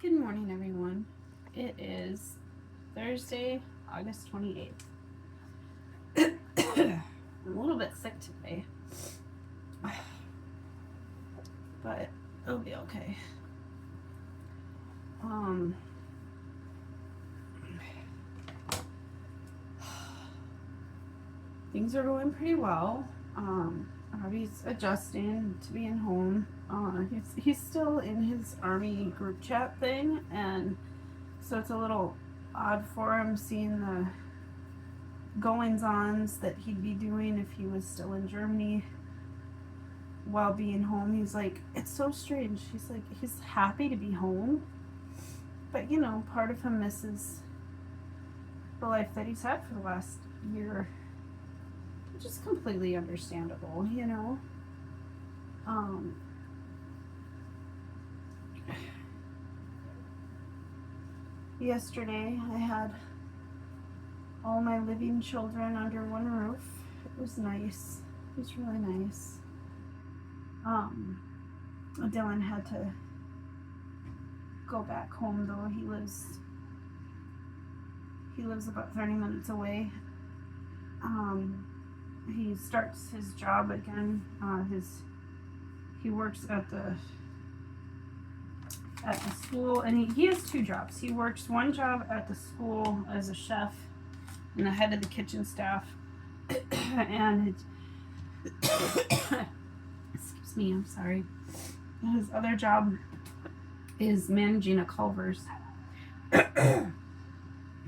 Good morning, everyone. It is Thursday, August 28th. I'm a little bit sick today, but it'll be okay. Things are going pretty well. Robbie's adjusting to being home. He's still in his army group chat thing, and so it's a little odd for him seeing the goings-ons that he'd be doing if he was still in Germany while being home. He's like, it's so strange. He's like, he's happy to be home, but you know, part of him misses the life that he's had for the last year, which is completely understandable, you know. Yesterday I had all my living children under one roof. It was nice. It was really nice. Dylan had to go back home though. He lives about 30 minutes away. He starts his job again. He works at the school, and he has two jobs. He works one job at the school as a chef and the head of the kitchen staff, and excuse me, I'm sorry. His other job is managing a Culver's.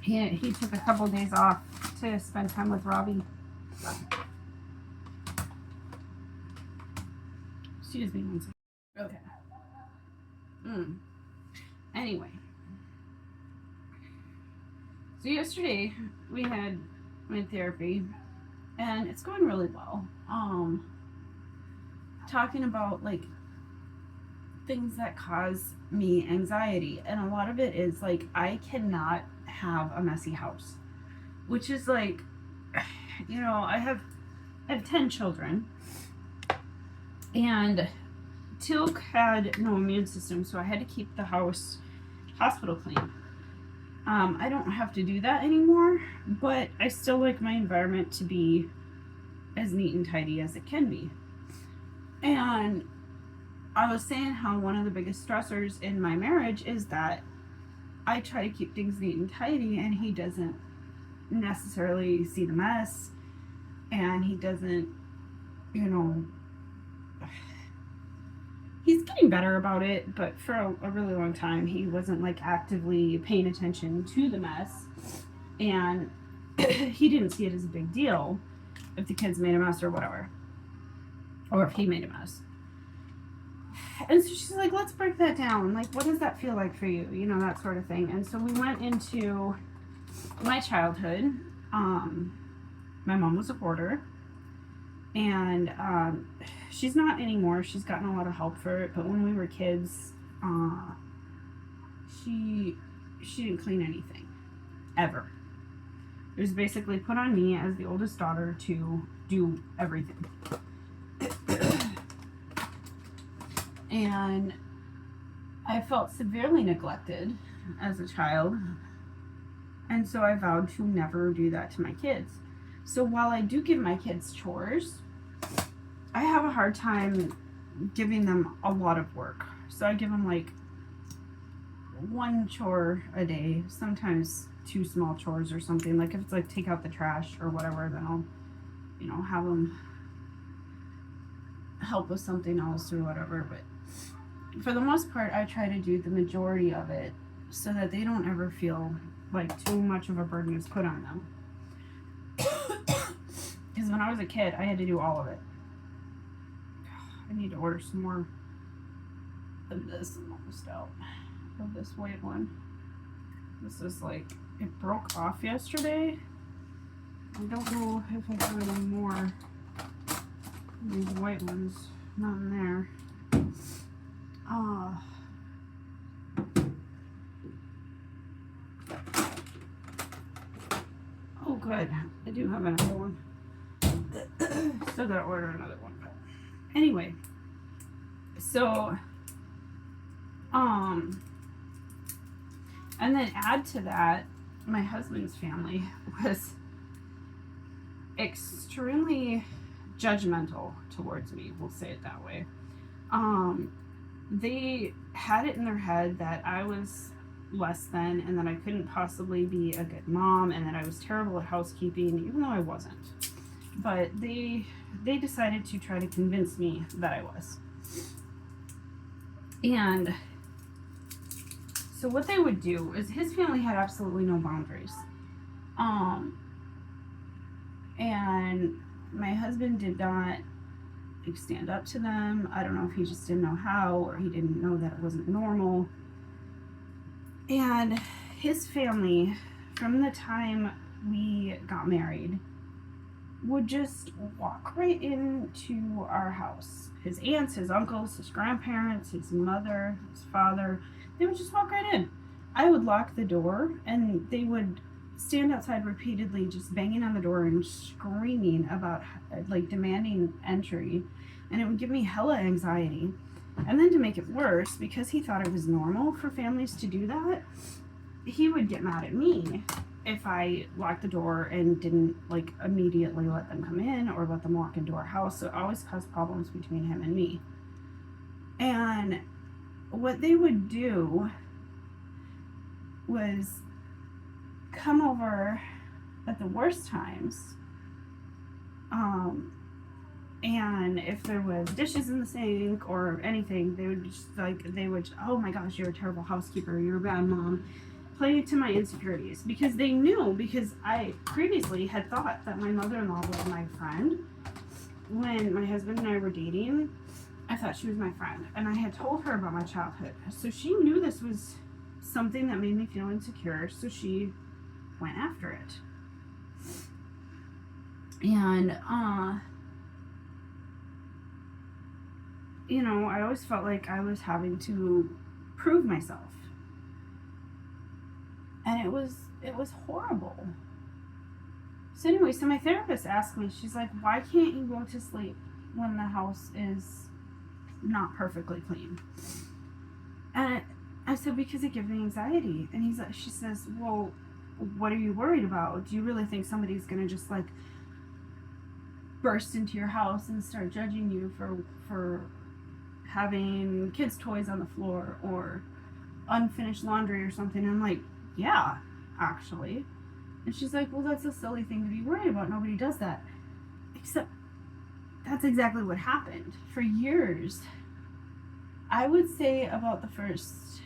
He took a couple of days off to spend time with Robbie. Excuse me one second. Okay. Anyway. So yesterday we had therapy, and it's going really well. Talking about like things that cause me anxiety, and a lot of it is like I cannot have a messy house, which is like, you know, I have 10 children, and Tilk had no immune system, so I had to keep the house hospital clean. I don't have to do that anymore, but I still like my environment to be as neat and tidy as it can be. And I was saying how one of the biggest stressors in my marriage is that I try to keep things neat and tidy, and he doesn't necessarily see the mess, and he doesn't, you know, he's getting better about it, but for a really long time he wasn't like actively paying attention to the mess, and he didn't see it as a big deal if the kids made a mess or whatever, or if he made a mess. And so she's like, let's break that down. Like, what does that feel like for you? You know, that sort of thing. And so we went into my childhood. My mom was a hoarder, and she's not anymore. She's gotten a lot of help for it. But when we were kids, she didn't clean anything, ever. It was basically put on me as the oldest daughter to do everything. And I felt severely neglected as a child, and so I vowed to never do that to my kids. So while I do give my kids chores, I have a hard time giving them a lot of work. So I give them like one chore a day, sometimes two small chores or something. Like if it's like take out the trash or whatever, then I'll, you know, have them help with something else or whatever. But for the most part, I try to do the majority of it so that they don't ever feel like too much of a burden is put on them. Because when I was a kid, I had to do all of it. I need to order some more of this. I'm almost out of this white one. This is like, it broke off yesterday. I don't know if I have any more. These white ones, not in there. Oh, good. I do have another one. Still gotta order another one. But anyway, so And then add to that, my husband's family was extremely judgmental towards me. We'll say it that way. They had it in their head that I was less than and that I couldn't possibly be a good mom and that I was terrible at housekeeping, even though I wasn't. But they decided to try to convince me that I was. And so what they would do is his family had absolutely no boundaries. And my husband did not stand up to them. I don't know if he just didn't know how or he didn't know that it wasn't normal. And his family, from the time we got married, would just walk right into our house. His aunts, his uncles, his grandparents, his mother, his father, they would just walk right in. I would lock the door and they would stand outside repeatedly, just banging on the door and screaming about, like, demanding entry. And it would give me hella anxiety. And then to make it worse, because he thought it was normal for families to do that, he would get mad at me if I locked the door and didn't, like, immediately let them come in or let them walk into our house. So it always caused problems between him and me. And what they would do was come over at the worst times, and if there was dishes in the sink or anything, they would just, like, oh my gosh, you're a terrible housekeeper, you're a bad mom, play to my insecurities, because they knew, because I previously had thought that my mother-in-law was my friend. When my husband and I were dating, I thought she was my friend, and I had told her about my childhood, so she knew this was something that made me feel insecure, so she went after it. And you know, I always felt like I was having to prove myself, and it was horrible. So anyway, so my therapist asked me, she's like, why can't you go to sleep when the house is not perfectly clean? And I said, because it gives me anxiety. And she says, well, what are you worried about? Do you really think somebody's gonna just, like, burst into your house and start judging you for having kids' toys on the floor or unfinished laundry or something? And I'm like, yeah, actually. And she's like, well, that's a silly thing to be worried about. Nobody does that. Except that's exactly what happened. For years, I would say about the first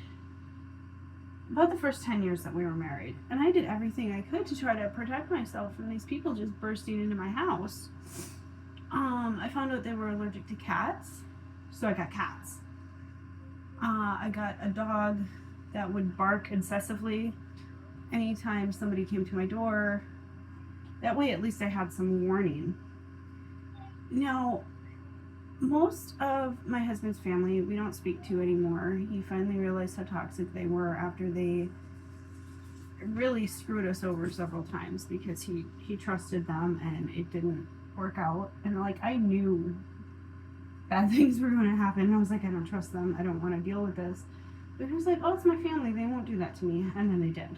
10 years that we were married, and I did everything I could to try to protect myself from these people just bursting into my house. I found out they were allergic to cats, so I got cats. I got a dog that would bark incessantly anytime somebody came to my door. That way, at least I had some warning. Now, most of my husband's family we don't speak to anymore. He finally realized how toxic they were after they really screwed us over several times, because he trusted them and it didn't work out. And, like, I knew bad things were going to happen, and I was like, I don't trust them, I don't want to deal with this. But he was like, oh, it's my family, they won't do that to me. And then they did.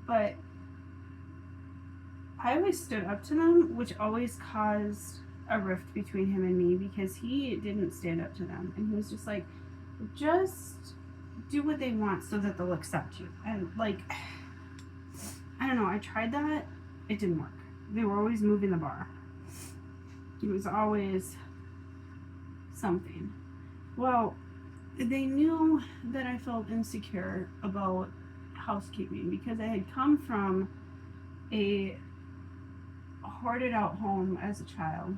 But I always stood up to them, which always caused a rift between him and me, because he didn't stand up to them. And he was just like, just do what they want so that they'll accept you. And, like, I don't know, I tried that. It didn't work. They were always moving the bar. It was always something. Well, they knew that I felt insecure about housekeeping because I had come from a hoarded out home as a child.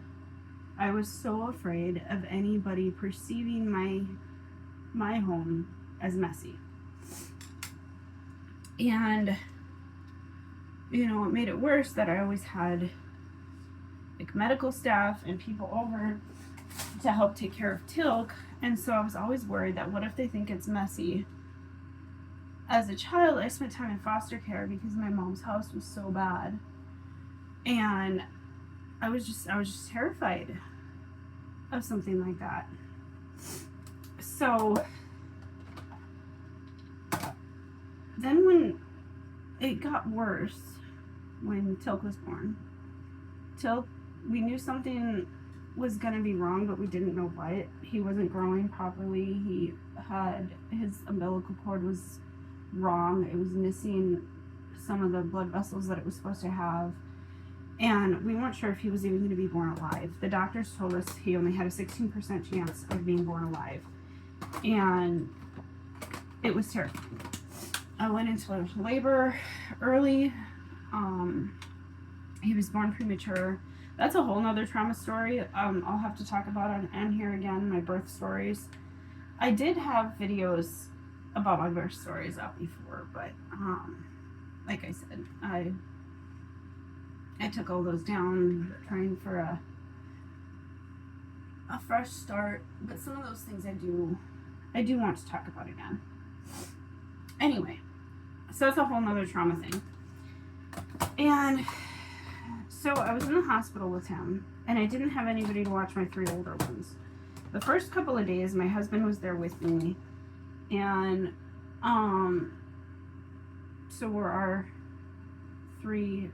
I was so afraid of anybody perceiving my home as messy. And, you know, it made it worse that I always had, like, medical staff and people over to help take care of Tilk. And so I was always worried that what if they think it's messy? As a child, I spent time in foster care because my mom's house was so bad. And I was just terrified of something like that. So then when it got worse, when Tilk was born, we knew something was going to be wrong, but we didn't know what. He wasn't growing properly. His umbilical cord was wrong. It was missing some of the blood vessels that it was supposed to have. And we weren't sure if he was even going to be born alive. The doctors told us he only had a 16% chance of being born alive. And it was terrifying. I went into labor early. He was born premature. That's a whole nother trauma story. I'll have to talk about on here again, my birth stories. I did have videos about my birth stories out before, but like I said, I took all those down, trying for a fresh start. But some of those things I do want to talk about again. Anyway, so it's a whole nother trauma thing. And so I was in the hospital with him, and I didn't have anybody to watch my 3 older ones. The first couple of days, my husband was there with me, and so were our 3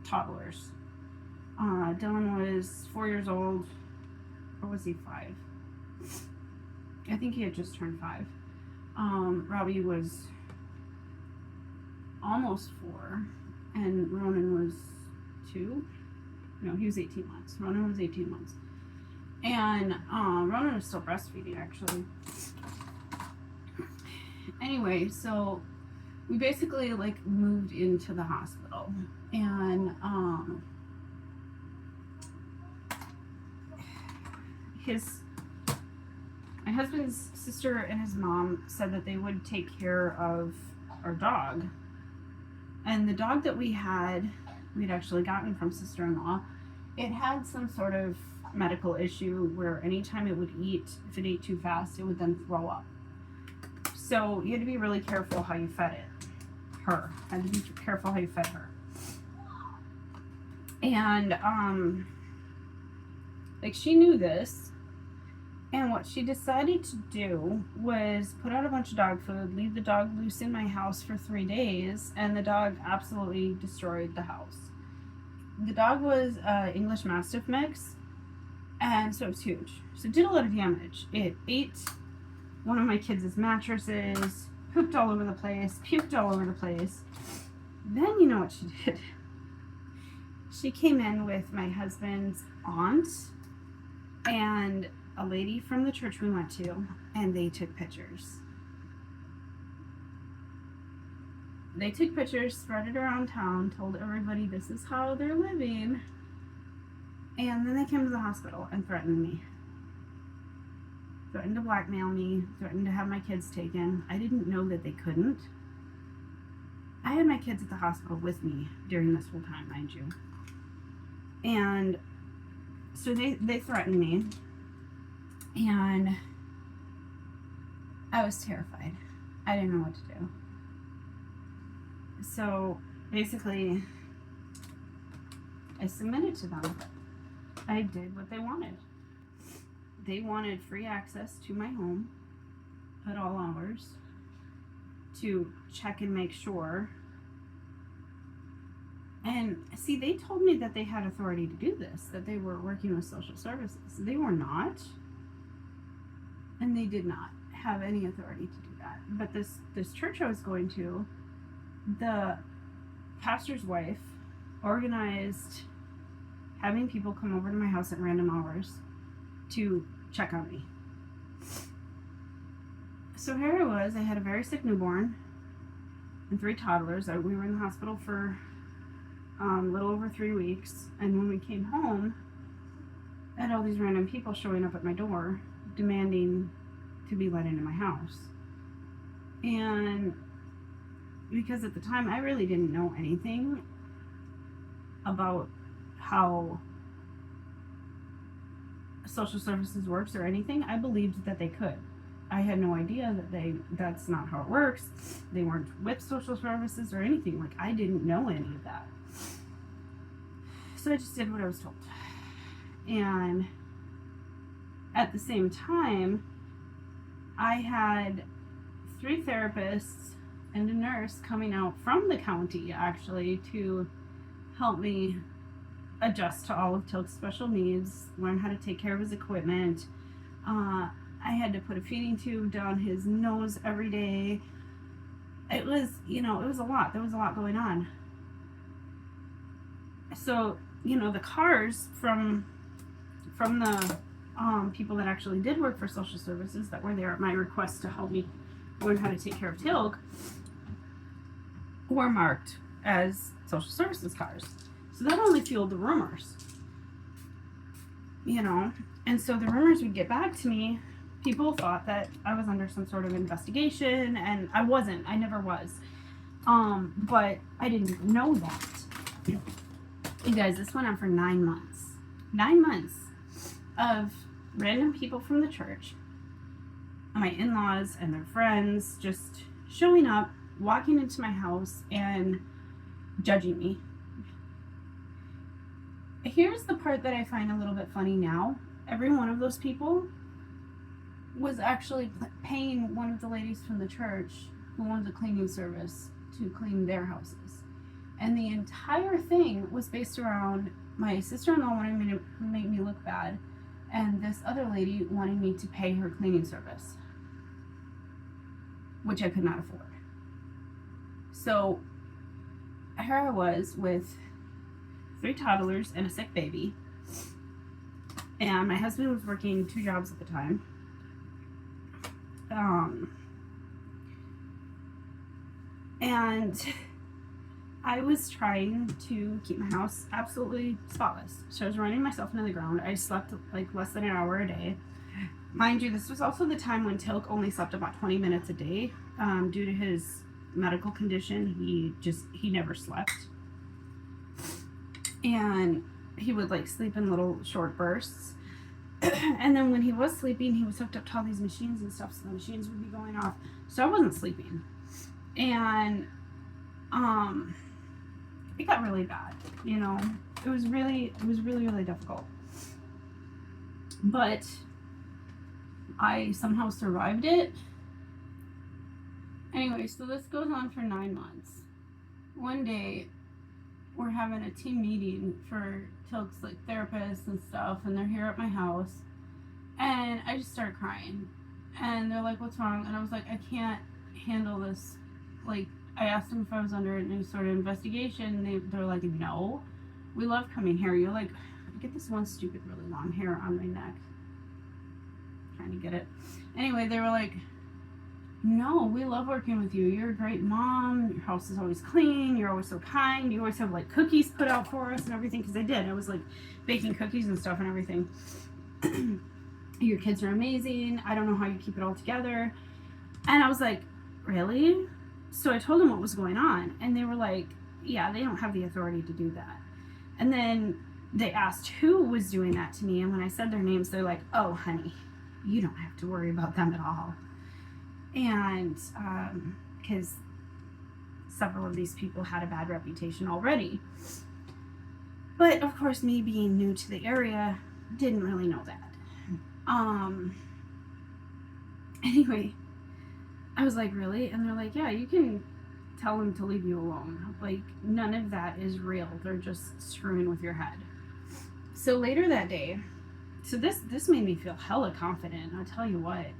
toddlers. Dylan was 4 years old, or was he 5? I think he had just turned 5. Robbie was almost 4, and Ronan was 2. No, he was 18 months. Ronan was 18 months. And Ronan was still breastfeeding, actually. Anyway, so we basically moved into the hospital, and my husband's sister and his mom said that they would take care of our dog. And the dog that we'd actually gotten from sister-in-law, it had some sort of medical issue where anytime it would eat, if it ate too fast, it would then throw up. So you had to be really careful how you fed her. And she knew this, and what she decided to do was put out a bunch of dog food, leave the dog loose in my house for 3 days, and the dog absolutely destroyed the house. The dog was English Mastiff mix, and so it was huge. So it did a lot of damage. It ate one of my kids' mattresses, pooped all over the place, puked all over the place. Then you know what she did? She came in with my husband's aunt and a lady from the church we went to, and they took pictures. They took pictures, spread it around town, told everybody this is how they're living, and then they came to the hospital and threatened me. Threatened to blackmail me, threatened to have my kids taken. I didn't know that they couldn't. I had my kids at the hospital with me during this whole time, mind you. And so they threatened me, and I was terrified. I didn't know what to do. So basically, I submitted to them. I did what they wanted. They wanted free access to my home at all hours to check and make sure. And see, they told me that they had authority to do this, that they were working with social services. They were not. And they did not have any authority to do that. But this church I was going to, the pastor's wife organized having people come over to my house at random hours to check on me. So here I was. I had a very sick newborn and 3 toddlers. We were in the hospital for a little over 3 weeks. And when we came home, I had all these random people showing up at my door demanding to be let into my house. And because at the time I really didn't know anything about how social services works or anything, I believed that they could. I had no idea that that's not how it works. They weren't with social services or anything. I didn't know any of that. So I just did what I was told. And at the same time, I had 3 therapists and a nurse coming out from the county actually to help me adjust to all of Tilk's special needs, learn how to take care of his equipment. I had to put a feeding tube down his nose every day. It was, it was a lot. There was a lot going on. So, the cars from the people that actually did work for social services that were there at my request to help me learn how to take care of Tilk were marked as social services cars. So that only fueled the rumors, And so the rumors would get back to me. People thought that I was under some sort of investigation, and I wasn't. I never was. But I didn't know that. You guys, this went on for 9 months. 9 months of random people from the church, my in-laws and their friends, just showing up, walking into my house, and judging me. Here's the part that I find a little bit funny now. Every one of those people was actually paying one of the ladies from the church who owns a cleaning service to clean their houses. And the entire thing was based around my sister-in-law wanting me to make me look bad, and this other lady wanting me to pay her cleaning service, which I could not afford. So here I was with 3 toddlers and a sick baby, and my husband was working 2 jobs at the time. And I was trying to keep my house absolutely spotless. So I was running myself into the ground. I slept like less than an hour a day. Mind you, this was also the time when Tilk only slept about 20 minutes a day. Due to his medical condition, he never slept. And he would like sleep in little short bursts. And then when he was sleeping, he was hooked up to all these machines and stuff, so the machines would be going off. So I wasn't sleeping. And it got really bad, It was really, really difficult. But I somehow survived it. Anyway, so this goes on for 9 months. One day, we're having a team meeting for Tilk's like therapists and stuff, and they're here at my house, and I just started crying, and they're like, "What's wrong?" And I was like, "I can't handle this." Like, I asked them if I was under any sort of investigation. They're like, "No, we love coming here." You're like, I get this one stupid really long hair on my neck. Trying to get it. Anyway, they were like, "No, we love working with you. You're a great mom. Your house is always clean. You're always so kind. You always have like cookies put out for us and everything." Because I did. I was like baking cookies and stuff and everything. "Your kids are amazing. I don't know how you keep it all together." And I was like, "Really?" So I told them what was going on, and they were like, "Yeah, they don't have the authority to do that." And then they asked who was doing that to me, and when I said their names, they're like, "Oh, honey, you don't have to worry about them at all." And because several of these people had a bad reputation already. But of course, me being new to the area, didn't really know that. Anyway, I was like, "Really?" And they're like, "Yeah, you can tell them to leave you alone. Like, none of that is real. They're just screwing with your head." So later that day, so this made me feel hella confident, I'll tell you what.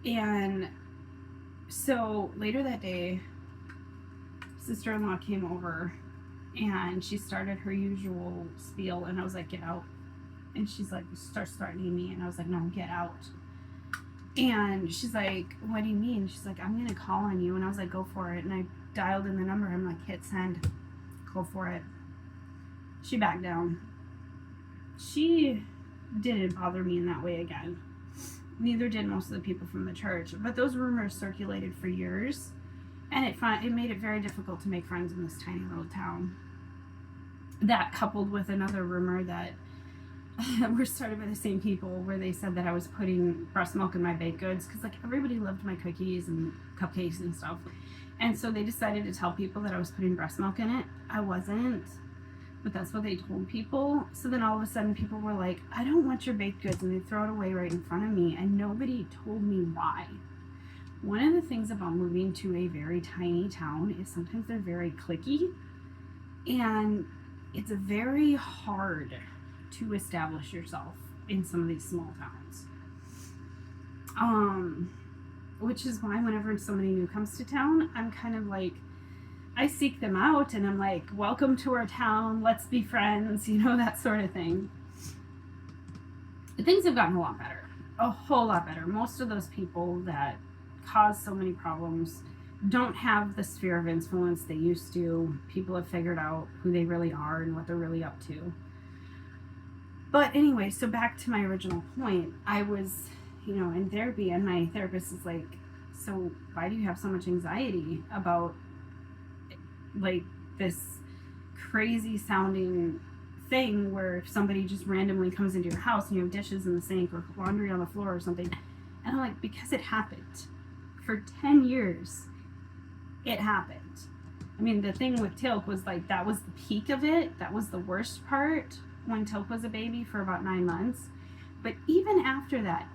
And so later that day, sister-in-law came over, and she started her usual spiel, and I was like, "Get out." And she's like, starts threatening me, and I was like, "No, get out." And she's like, "What do you mean?" She's like, "I'm gonna call on you." And I was like, "Go for it." And I dialed in the number. I'm like, "Hit send. Go for it." She backed down. She didn't bother me in that way again. Neither did most of the people from the church. But those rumors circulated for years, and it made it very difficult to make friends in this tiny little town. That, coupled with another rumor that were started by the same people, where they said that I was putting breast milk in my baked goods, because like everybody loved my cookies and cupcakes and stuff, and so they decided to tell people that I was putting breast milk in it. I wasn't. but that's what they told people. So then all of a sudden people were like, I don't want your baked goods, and they throw it away right in front of me, and nobody told me why. One of the things about moving to a very tiny town is sometimes they're very cliquey, and it's very hard to establish yourself in some of these small towns. Which is why whenever somebody new comes to town, I'm kind of like, I seek them out and I'm like, welcome to our town, let's be friends, that sort of thing. Things have gotten a lot better, a whole lot better. Most of those people that cause so many problems don't have the sphere of influence they used to. People have figured out who they really are and what they're really up to. But anyway, so back to my original point, I was, in therapy, and my therapist is like, so why do you have so much anxiety about like this crazy sounding thing where if somebody just randomly comes into your house and you have dishes in the sink or laundry on the floor or something? And I'm like, because it happened. For 10 years, it happened. I mean, the thing with Tilk was like, that was the peak of it. That was the worst part when Tilk was a baby for about 9 months. But even after that,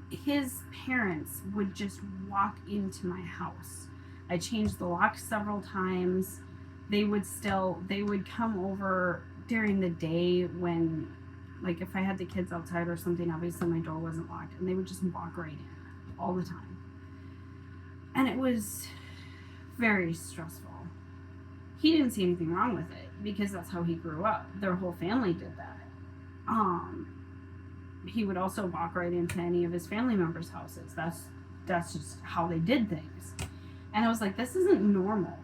his parents would just walk into my house. I changed the locks several times. They would come over during the day when, like, if I had the kids outside or something, obviously my door wasn't locked, and they would just walk right in all the time. And it was very stressful. He didn't see anything wrong with it because that's how he grew up. Their whole family did that. He would also walk right into any of his family members' houses. That's just how they did things. And I was like, this isn't normal.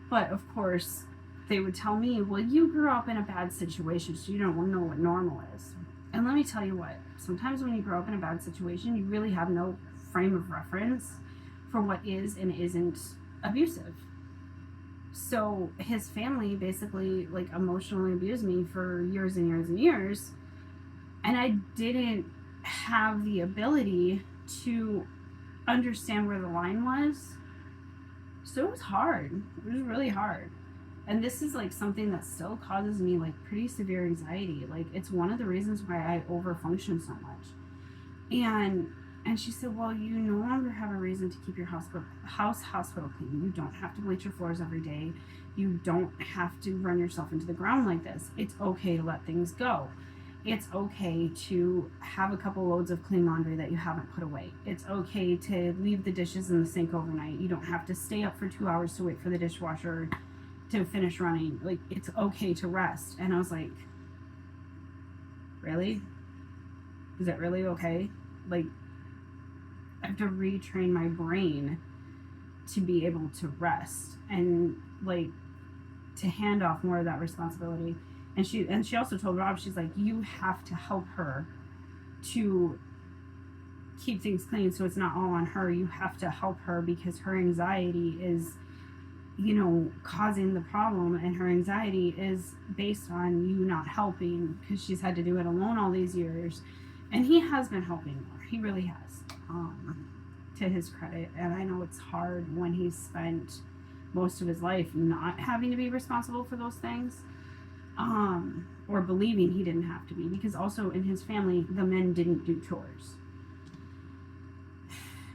But of course, they would tell me, well, you grew up in a bad situation, so you don't know what normal is. And let me tell you what, sometimes when you grow up in a bad situation, you really have no frame of reference for what is and isn't abusive. So his family basically like emotionally abused me for years and years and years. And I didn't have the ability to understand where the line was. So it was hard. It was really hard. And this is like something that still causes me like pretty severe anxiety. Like it's one of the reasons why I overfunction so much. And she said, well, you no longer have a reason to keep your hospital clean. You don't have to bleach your floors every day. You don't have to run yourself into the ground like this. It's okay to let things go. It's okay to have a couple loads of clean laundry that you haven't put away. It's okay to leave the dishes in the sink overnight. You don't have to stay up for 2 hours to wait for the dishwasher to finish running. Like, it's okay to rest. And I was like, really? Is it really okay? Like, I have to retrain my brain to be able to rest and like to hand off more of that responsibility. And she also told Rob, she's like, you have to help her to keep things clean so it's not all on her. You have to help her because her anxiety is, causing the problem, and her anxiety is based on you not helping because she's had to do it alone all these years. And he has been helping more. He really has, to his credit. And I know it's hard when he's spent most of his life not having to be responsible for those things. Or believing he didn't have to be, because also in his family, the men didn't do chores.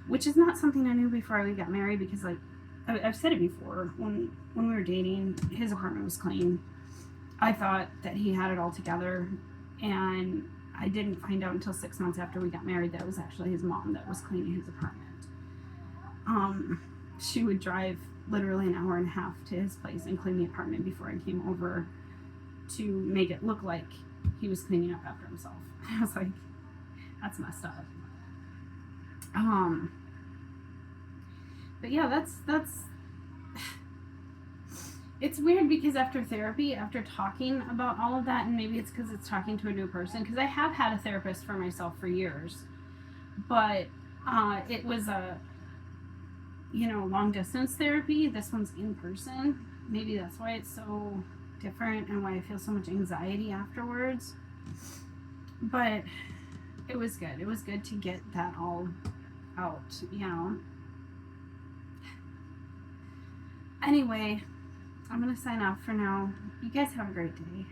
Which is not something I knew before we got married, because like, I've said it before, when we were dating, his apartment was clean. I thought that he had it all together, and I didn't find out until 6 months after we got married that it was actually his mom that was cleaning his apartment. She would drive literally an hour and a half to his place and clean the apartment before I came over to make it look like he was cleaning up after himself. I was like, that's messed up. But yeah, that's it's weird because after therapy, after talking about all of that, and maybe it's because it's talking to a new person, because I have had a therapist for myself for years, but it was a long distance therapy. This one's in person. Maybe that's why it's so different and why I feel so much anxiety afterwards. But it was good. It was good to get that all out, Anyway, I'm going to sign off for now. You guys have a great day.